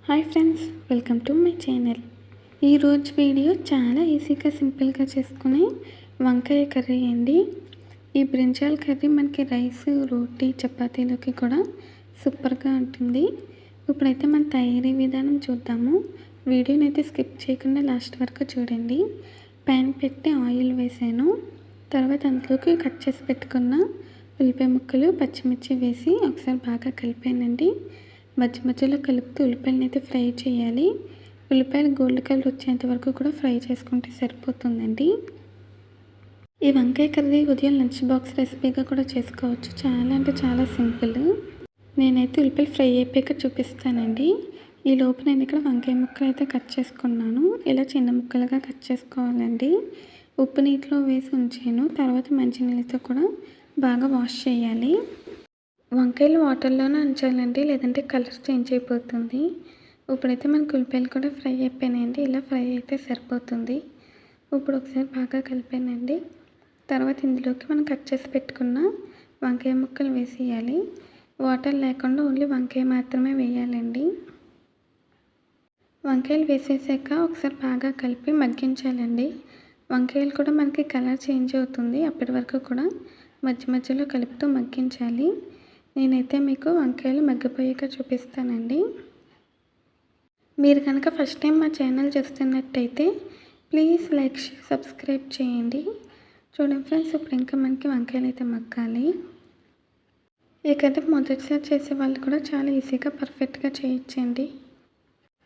Hi friends, welcome to my channel. ఈరోజు video చాలా ఈజీగా సింపుల్గా చేసుకునే వంకాయ కర్రీ అండి. ఈ బ్రింజాల్ కర్రీ మనకి రైస్, రోటీ, చపాతీలోకి కూడా సూపర్గా ఉంటుంది. ఇప్పుడైతే మన తయారీ విధానం చూద్దాము. వీడియోని అయితే స్కిప్ చేయకుండా లాస్ట్ వరకు చూడండి. ప్యాన్ పెట్టి ఆయిల్ వేసాను. తర్వాత అందులోకి కట్ చేసి పెట్టుకున్న ఉల్లిపాయ ముక్కలు, పచ్చిమిర్చి వేసి ఒకసారి బాగా కలిపానండి. మధ్య మధ్యలో కలుపుతూ ఉల్లిపాయలను అయితే ఫ్రై చేయాలి. ఉల్లిపాయలు గోల్డ్ కలర్ వచ్చేంత వరకు కూడా ఫ్రై చేసుకుంటే సరిపోతుందండి. ఈ వంకాయ కర్రీ ఉదయం లంచ్ బాక్స్ రెసిపీగా కూడా చేసుకోవచ్చు. చాలా అంటే చాలా సింపుల్. నేనైతే ఉల్లిపాయలు ఫ్రై అయిపోయాక చూపిస్తానండి. ఈ లోపు నేను ఇక్కడ వంకాయ ముక్కలు అయితే కట్ చేసుకున్నాను. ఇలా చిన్న ముక్కలుగా కట్ చేసుకోవాలండి. ఉప్పు నీటిలో వేసి ఉంచాను. తర్వాత మంచినీళ్ళతో కూడా బాగా వాష్ చేయాలి. వంకాయలు వాటర్లోనే ఉంచాలండి, లేదంటే కలర్ చేంజ్ అయిపోతుంది. ఇప్పుడైతే మనకు ఉల్లిపాయలు కూడా ఫ్రై అయిపోయినాయండి. ఇలా ఫ్రై అయితే సరిపోతుంది. ఇప్పుడు ఒకసారి బాగా కలిపానండి. తర్వాత ఇందులోకి మనం కట్ చేసి పెట్టుకున్న వంకాయ ముక్కలు వేసేయాలి. వాటర్ లేకుండా ఓన్లీ వంకాయ మాత్రమే వేయాలండి. వంకాయలు వేసేసాక ఒకసారి బాగా కలిపి మగ్గించాలండి. వంకాయలు కూడా మనకి కలర్ చేంజ్ అవుతుంది. అప్పటి వరకు కూడా మధ్య మధ్యలో కలుపుతూ మగ్గించాలి. నేనైతే మీకు వంకాయలు మగ్గిపోయాక చూపిస్తానండి. మీరు కనుక ఫస్ట్ టైం మా ఛానల్ చూస్తున్నట్టయితే ప్లీజ్ లైక్, సబ్స్క్రైబ్ చేయండి. చూడండి ఫ్రెండ్స్, ఇప్పుడు ఇంకా మనకి వంకాయలు అయితే మగ్గాలి. ఈ కర్రీ మొదటిసారి చేసే వాళ్ళు కూడా చాలా ఈజీగా పర్ఫెక్ట్గా చేయొచ్చండి.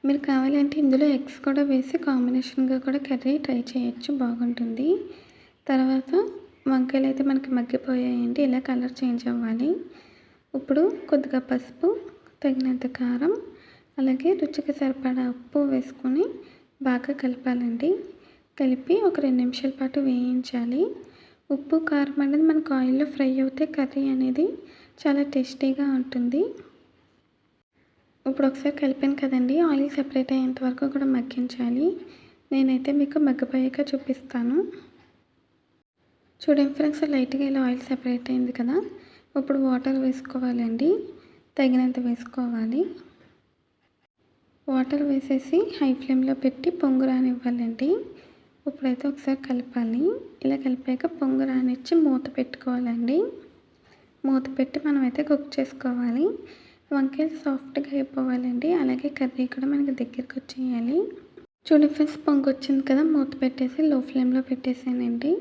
మీరు కావాలంటే ఇందులో ఎగ్స్ కూడా వేసి కాంబినేషన్గా కూడా కర్రీ ట్రై చేయొచ్చు, బాగుంటుంది. తర్వాత వంకాయలు అయితే మనకి మగ్గిపోయాయండి. ఇలా కలర్ చేంజ్ అవ్వాలి. ఇప్పుడు కొద్దిగా పసుపు, తగినంత కారం, అలాగే రుచికి సరిపడా ఉప్పు వేసుకొని బాగా కలపాలండి. కలిపి ఒక 2 నిమిషాల పాటు వేయించాలి. ఉప్పు, కారం అనేది మనకు ఆయిల్లో ఫ్రై అవుతే కర్రీ అనేది చాలా టేస్టీగా ఉంటుంది. ఇప్పుడు ఒకసారి కలిపాను కదండి, ఆయిల్ సెపరేట్ అయ్యేంత వరకు కూడా మగ్గించాలి. నేనైతే మీకు మగ్గిపోయాక చూపిస్తాను. చూడండి ఫ్రెండ్స్, లైట్గా ఇలా ఆయిల్ సెపరేట్ అయింది కదా. ఇప్పుడు వాటర్ వేసుకోవాలండి, తగినంత వేసుకోవాలి. వాటర్ వేసేసి హై ఫ్లేమ్లో పెట్టి పొంగు రానివ్వాలండి. ఇప్పుడైతే ఒకసారి కలపాలి. ఇలా కలిపాక పొంగు రానిచ్చి మూత పెట్టుకోవాలండి. మూత పెట్టి మనమైతే కుక్ చేసుకోవాలి. వంకాయలు సాఫ్ట్గా అయిపోవాలండి. అలాగే కర్రీ కూడా మనకి దగ్గరికి వచ్చేయాలి. చూడండి ఫ్రెండ్స్, పొంగు వచ్చింది కదా. మూత పెట్టేసి లో ఫ్లేమ్లో పెట్టేసానండి.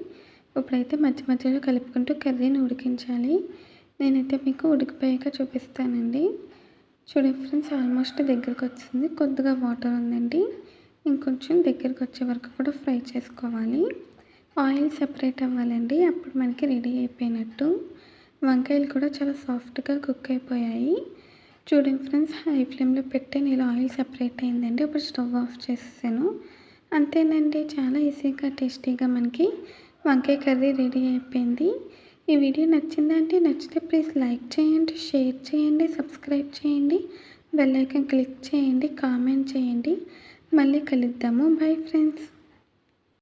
ఇప్పుడైతే మధ్య మధ్యలో కలుపుకుంటూ కర్రీని ఉడికించాలి. నేనైతే మీకు ఉడికిపోయాక చూపిస్తానండి. చూడండి ఫ్రెండ్స్, ఆల్మోస్ట్ దగ్గరికి వచ్చింది. కొద్దిగా వాటర్ ఉందండి. ఇంకొంచెం దగ్గరికి వచ్చే వరకు కూడా ఫ్రై చేసుకోవాలి. ఆయిల్ సెపరేట్ అవ్వాలండి. అప్పుడు మనకి రెడీ అయిపోయినట్టు. వంకాయలు కూడా చాలా సాఫ్ట్గా కుక్ అయిపోయాయి. చూడండి ఫ్రెండ్స్, హై ఫ్లేమ్లో పెట్టి నేను ఆయిల్ సెపరేట్ అయిందండి. ఇప్పుడు స్టవ్ ఆఫ్ చేసేసాను. అంతేనండి, చాలా ఈజీగా టేస్టీగా మనకి వంకాయ కర్రీ రెడీ అయిపోయింది. ఈ వీడియో నచ్చిందంటే నచ్చితే ప్లీజ్ లైక్ చేయండి, షేర్ చేయండి, సబ్స్క్రైబ్ చేయండి, బెల్ ఐకాన్ క్లిక్ చేయండి, కామెంట్ చేయండి. మళ్ళీ కలుద్దాము. Bye friends.